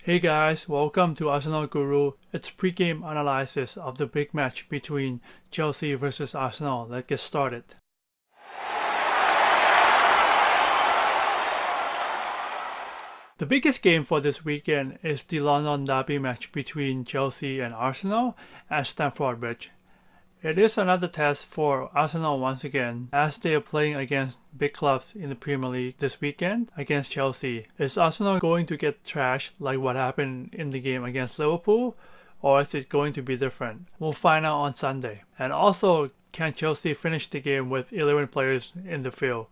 Hey guys, welcome to Arsenal Guru. It's pre-game analysis of the big match between Chelsea versus Arsenal. Let's get started. The biggest game for this weekend is the London derby match between Chelsea and Arsenal at Stamford Bridge. It is another test for Arsenal once again, as they are playing against big clubs in the Premier League this weekend against Chelsea. Is Arsenal going to get trashed like what happened in the game against Liverpool, or is it going to be different? We'll find out on Sunday. And also, can Chelsea finish the game with 11 players in the field?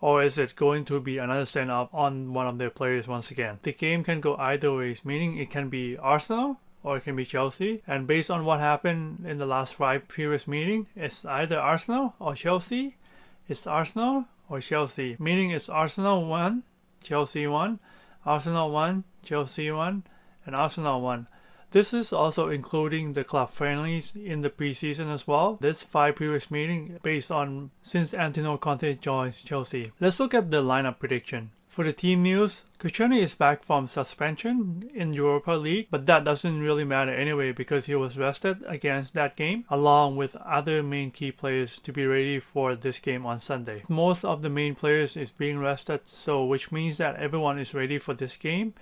Or is it going to be another send-up on one of their players once again? The game can go either ways, meaning it can be Arsenal or it can be Chelsea. And based on what happened in the last 5 previous meetings, it's either Arsenal or Chelsea. It's Arsenal or Chelsea, meaning it's Arsenal 1, Chelsea 1, Arsenal 1, Chelsea 1, and Arsenal 1. This is also including the club friendlies in the preseason as well. This 5 previous meeting based on since Antonio Conte joins Chelsea. Let's look at the lineup prediction. For the team news, Koscielny is back from suspension in Europa League, but that doesn't really matter anyway because he was rested against that game, along with other main key players to be ready for this game on Sunday. Most of the main players is being rested, so which means that everyone is ready for this game.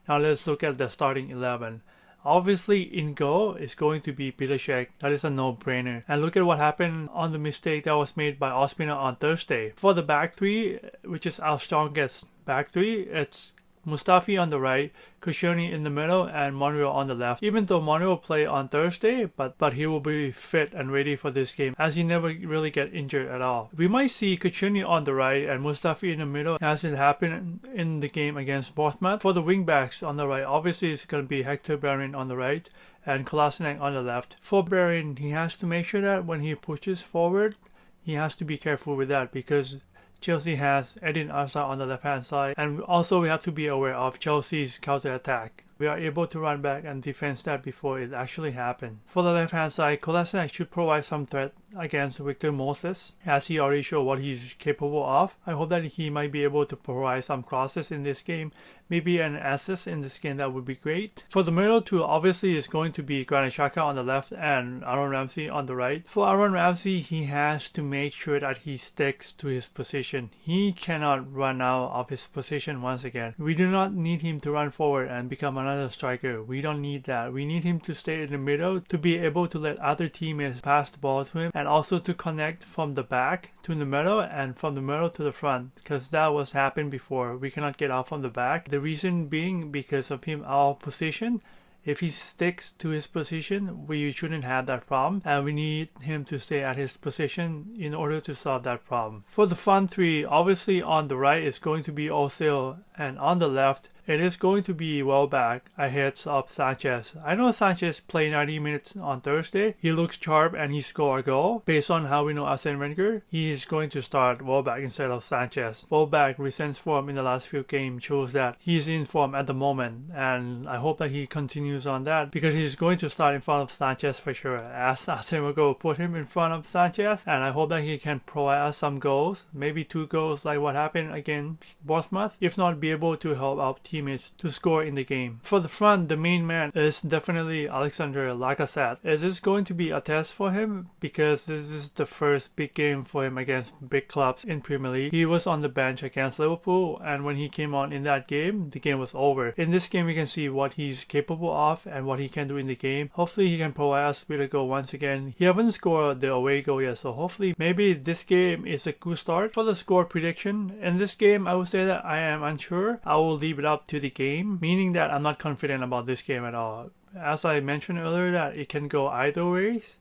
Now let's look at the starting 11. Obviously, in goal is going to be Peter Cech. That is a no-brainer. And look at what happened on the mistake that was made by Ospina on Thursday. For the back three, which is our strongest back three, it's Mustafi on the right, Koscielny in the middle, and Monreal on the left. Even though Monreal played on Thursday, but he will be fit and ready for this game, as he never really get injured at all. We might see Koscielny on the right and Mustafi in the middle, as it happened in the game against Bournemouth. For the wingbacks on the right, obviously it's going to be Hector Bellerin on the right and Kolasinac on the left. For Bellerin, he has to make sure that when he pushes forward, he has to be careful with that because Chelsea has Eden Hazard on the left-hand side, and also we have to be aware of Chelsea's counter-attack. We are able to run back and defend that before it actually happened. For the left-hand side, Kolasinac should provide some threat against Victor Moses, as he already showed what he's capable of. I hope that he might be able to provide some crosses in this game, maybe an assist in this game. That would be great. For the middle two, obviously it's going to be Granit Xhaka on the left and Aaron Ramsey on the right. For Aaron Ramsey, he has to make sure that he sticks to his position. He cannot run out of his position once again. We do not need him to run forward and become another striker. We don't need that. We need him to stay in the middle to be able to let other teammates pass the ball to him, and also to connect from the back to the middle and from the middle to the front, because that was happened before. We cannot get out from the back. The reason being because of him our position. If he sticks to his position, we shouldn't have that problem, and we need him to stay at his position in order to solve that problem. For the front three, obviously on the right is going to be Ozil, and on the left it is going to be Welbeck ahead of Sanchez. I know Sanchez played 90 minutes on Thursday. He looks sharp and he scored a goal. Based on how we know Arsene Wenger, he is going to start Welbeck instead of Sanchez. Welbeck recent form in the last few games shows that he's in form at the moment, and I hope that he continues on that because he's going to start in front of Sanchez for sure, as Arsene Wenger will put him in front of Sanchez, and I hope that he can provide us some goals, maybe 2 goals like what happened against Bournemouth, if not be able to help out teammates to score in the game. For the front, the main man is definitely Alexander Lacazette. Is this going to be a test for him? Because this is the first big game for him against big clubs in Premier League. He was on the bench against Liverpool, and when he came on in that game, the game was over. In this game, we can see what he's capable of and what he can do in the game. Hopefully he can provide us with a goal once again. He haven't scored the away goal yet, so hopefully maybe this game is a good start. For the score prediction, in this game I would say that I am unsure. I will leave it up to the game, meaning that I'm not confident about this game at all. As I mentioned earlier, that it can go either ways.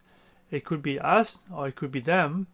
It could be us or it could be them.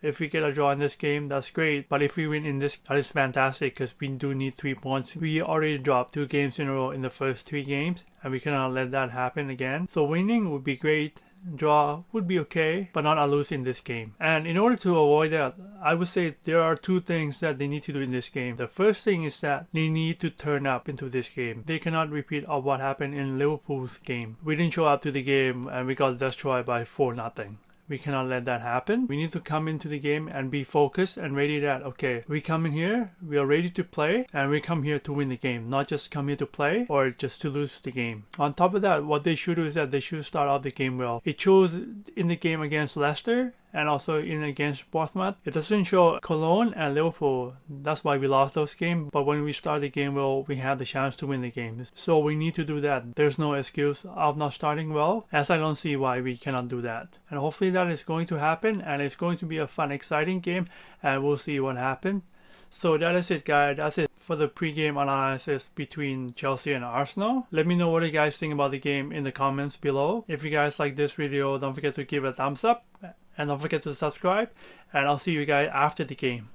If we get a draw in this game, that's great. But if we win in this, that is fantastic because we do need 3 points. We already dropped 2 games in a row in the first 3 games, and we cannot let that happen again. So winning would be great. Draw would be okay, but not a lose in this game. And in order to avoid that, I would say there are 2 things that they need to do in this game. The first thing is that they need to turn up into this game. They cannot repeat of what happened in Liverpool's game. We didn't show up to the game and we got destroyed by 4-0. We cannot let that happen. We need to come into the game and be focused and ready that, okay, we come in here, we are ready to play, and we come here to win the game, not just come here to play or just to lose the game. On top of that, what they should do is that they should start out the game well. It shows in the game against Leicester and also in against Bournemouth. It doesn't show Cologne and Liverpool. That's why we lost those games. But when we start the game well, we have the chance to win the game. So we need to do that. There's no excuse of not starting well, as I don't see why we cannot do that. And hopefully that is going to happen, and it's going to be a fun, exciting game, and we'll see what happens. So that is it, guys. That's it for the pre-game analysis between Chelsea and Arsenal. Let me know what you guys think about the game in the comments below. If you guys like this video, don't forget to give it a thumbs up and don't forget to subscribe, and I'll see you guys after the game.